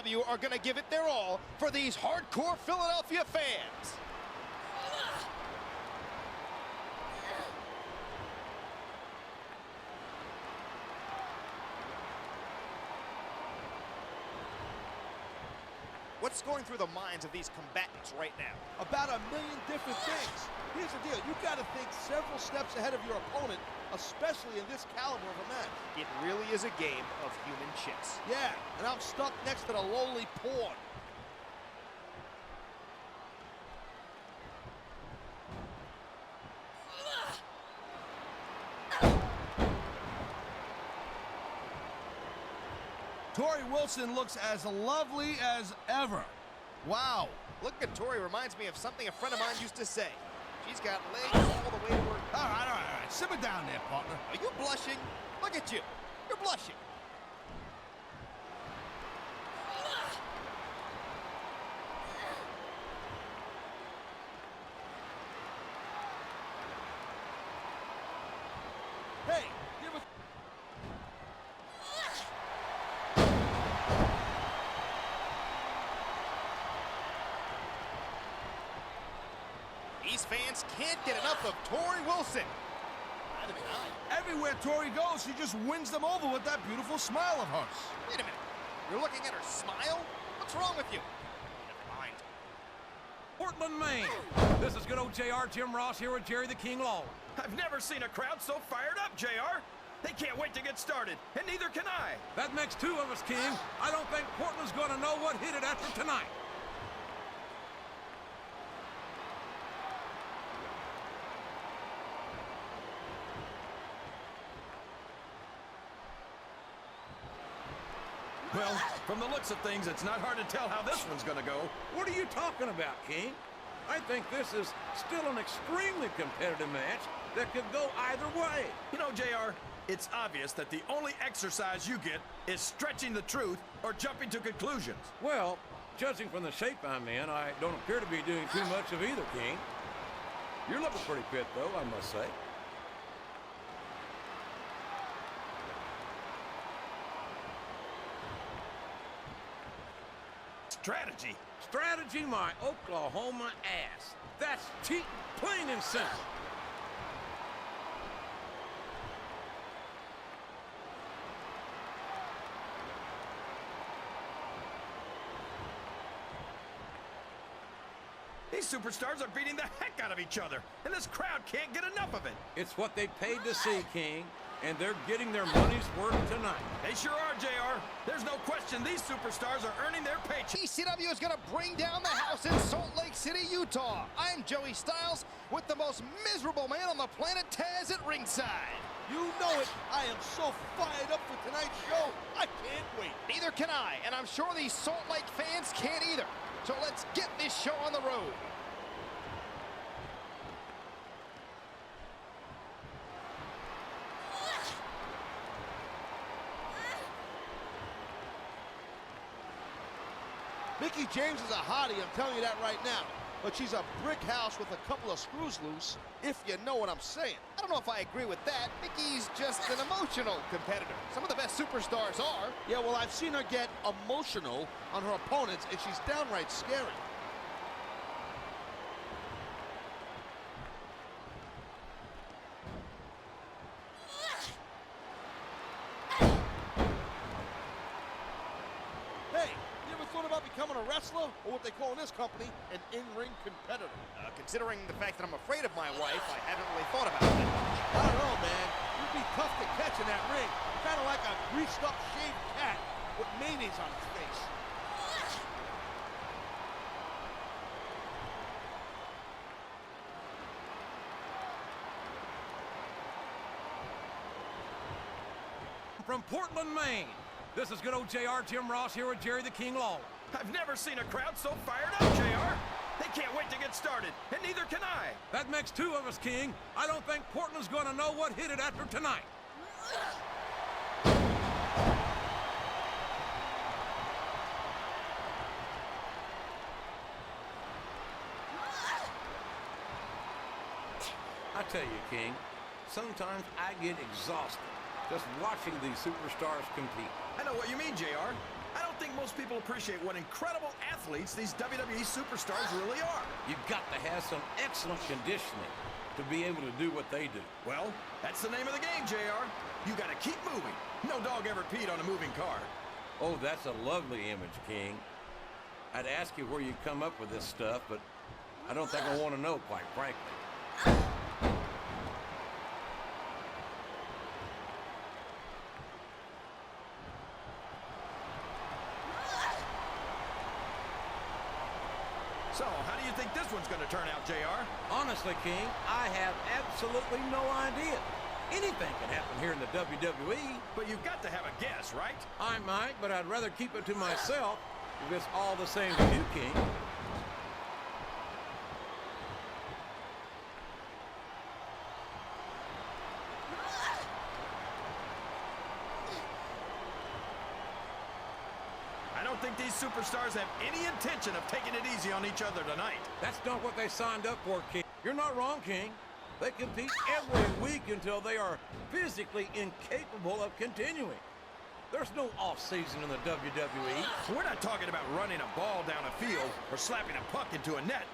ECW are going to give it their all for these hardcore Philadelphia fans. What's going through the minds of these combatants right now? About a million different things. Here's the deal. You've got to think several steps ahead of your opponent, especially in this caliber of a match. It really is a game of human chess. Yeah, and I'm stuck next to the lowly pawn. Torrie Wilson looks as lovely as ever. Wow. Looking at Torrie reminds me of something a friend of mine used to say. She's got legs all the way to her. All right. Simmer down there, partner. Are you blushing? Look at you. You're blushing. Hey, give us... These fans can't get enough of Torrie Wilson. Everywhere Torrie goes, she just wins them over with that beautiful smile of hers. Wait a minute. You're looking at her smile? What's wrong with you? Never mind. Portland, Maine. This is good old JR, Jim Ross here with Jerry the King Lawler. I've never seen a crowd so fired up, JR. They can't wait to get started, and neither can I. That makes two of us, King. I don't think Portland's going to know what hit it after tonight. Well, from the looks of things, it's not hard to tell how this one's gonna go. What are you talking about, King? I think this is still an extremely competitive match that could go either way. You know, JR, it's obvious that the only exercise you get is stretching the truth or jumping to conclusions. Well, judging from the shape I'm in, I don't appear to be doing too much of either, King. You're looking pretty fit, though, I must say. Strategy. Strategy, my Oklahoma ass. That's cheating, plain and simple. These superstars are beating the heck out of each other, and this crowd can't get enough of it. It's what they paid to see, King, and they're getting their money's worth tonight. They sure are, JR. There's no question these superstars are earning their paycheck. ECW is going to bring down the house in Salt Lake City, Utah. I'm Joey Styles with the most miserable man on the planet, Taz, at ringside. You know it. I am so fired up for tonight's show. I can't wait. Neither can I, and I'm sure these Salt Lake fans can't either. So let's get this show on the road. Mickie James is a hottie, I'm telling you that right now. But she's a brick house with a couple of screws loose, if you know what I'm saying. I don't know if I agree with that. Mickie's just an emotional competitor. Some of the best superstars are. Yeah, well, I've seen her get emotional on her opponents, and she's downright scary. Hey, you ever thought about becoming a wrestler, or what they call in this company, an in-ring competitor? Considering the fact that I'm afraid of my wife, I haven't really thought about that much. I don't know, man. You'd be tough to catch in that ring. Kind of like a greased-up shaved cat with mayonnaise on its face. From Portland, Maine, this is good old JR, Jim Ross here with Jerry the King Lawler. I've never seen a crowd so fired up, JR. They can't wait to get started, and neither can I. That makes two of us, King. I don't think Portland's going to know what hit it after tonight. I tell you, King, sometimes I get exhausted just watching these superstars compete. I know what you mean, JR. I don't don't think most people appreciate what incredible athletes these WWE superstars really are. You've got to have some excellent conditioning to be able to do what they do. Well, that's the name of the game, JR. You got to keep moving. No dog ever peed on a moving car. Oh, that's a lovely image, King. I'd ask you where you come up with this stuff, but I don't think I want to know, quite frankly. So, how do you think this one's going to turn out, JR? Honestly, King, I have absolutely no idea. Anything can happen here in the WWE. But you've got to have a guess, right? I might, but I'd rather keep it to myself if it's all the same to you, King. I don't think these superstars have any intention of taking it easy on each other tonight. That's not what they signed up for, King. You're not wrong, King. They compete every week until they are physically incapable of continuing. There's no off-season in the WWE. We're not talking about running a ball down a field or slapping a puck into a net.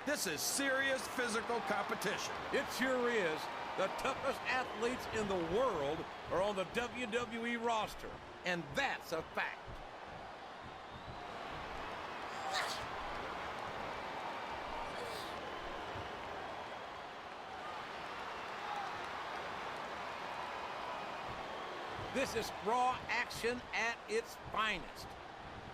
This is serious physical competition. It sure is. The toughest athletes in the world are on the WWE roster, and that's a fact. This is Raw action at its finest.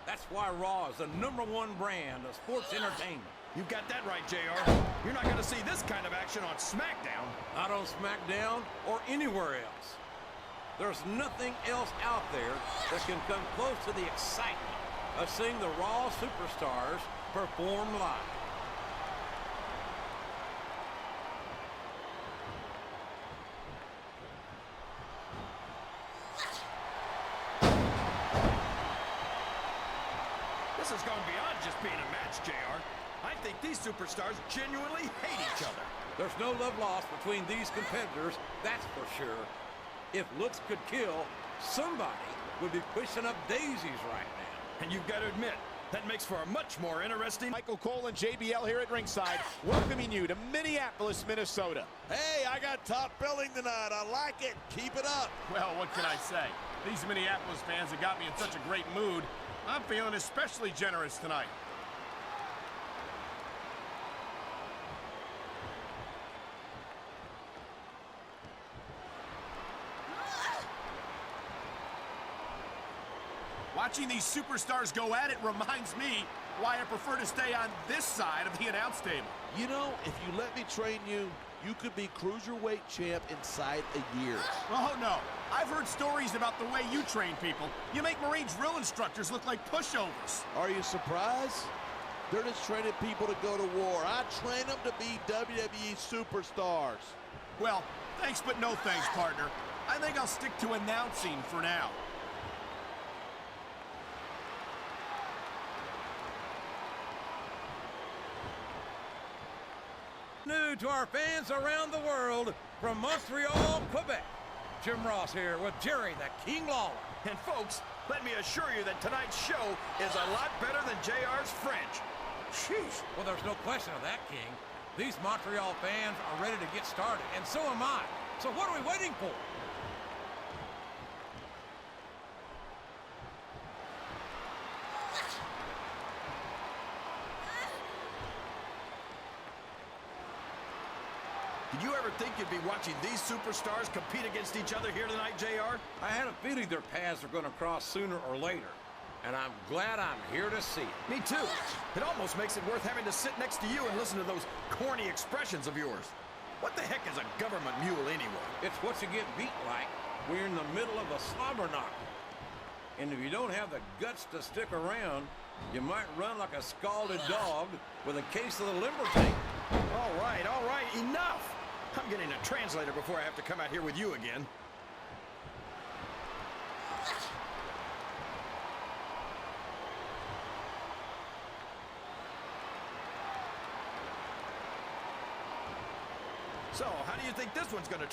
That's why Raw is the #1 brand of sports entertainment. You got that right, JR. You're not going to see this kind of action on SmackDown. Not on SmackDown or anywhere else. There's nothing else out there that can come close to the excitement of seeing the Raw superstars perform live. This has gone beyond just being a match, JR. I think these superstars genuinely hate each other. There's no love lost between these competitors, that's for sure. If looks could kill, somebody would be pushing up daisies right now. And you've got to admit, that makes for a much more interesting... Michael Cole and JBL here at ringside, welcoming you to Minneapolis, Minnesota. Hey, I got top billing tonight. I like it. Keep it up. Well, what can I say? These Minneapolis fans have got me in such a great mood. I'm feeling especially generous tonight. Watching these superstars go at it reminds me why I prefer to stay on this side of the announce table. You know, if you let me train you, you could be cruiserweight champ inside a year. Oh, no. I've heard stories about the way you train people. You make Marine drill instructors look like pushovers. Are you surprised? They're just training people to go to war. I train them to be WWE superstars. Well, thanks but no thanks, partner. I think I'll stick to announcing for now. New to our fans around the world, from Montreal, Quebec, Jim Ross here with Jerry the King Lawler. And folks, let me assure you that tonight's show is a lot better than JR's French. Sheesh. Well, there's no question of that, King. These Montreal fans are ready to get started, and so am I. So what are we waiting for? Did you ever think you'd be watching these superstars compete against each other here tonight, JR? I had a feeling their paths are going to cross sooner or later, and I'm glad I'm here to see it. Me too. It almost makes it worth having to sit next to you and listen to those corny expressions of yours. What the heck is a government mule anyway? It's what you get beat like when you're in the middle of a slobber knocker. And if you don't have the guts to stick around, you might run like a scalded dog with a case of the limber tape. All right, enough! I'm getting a translator before I have to come out here with you again. So, how do you think this one's going to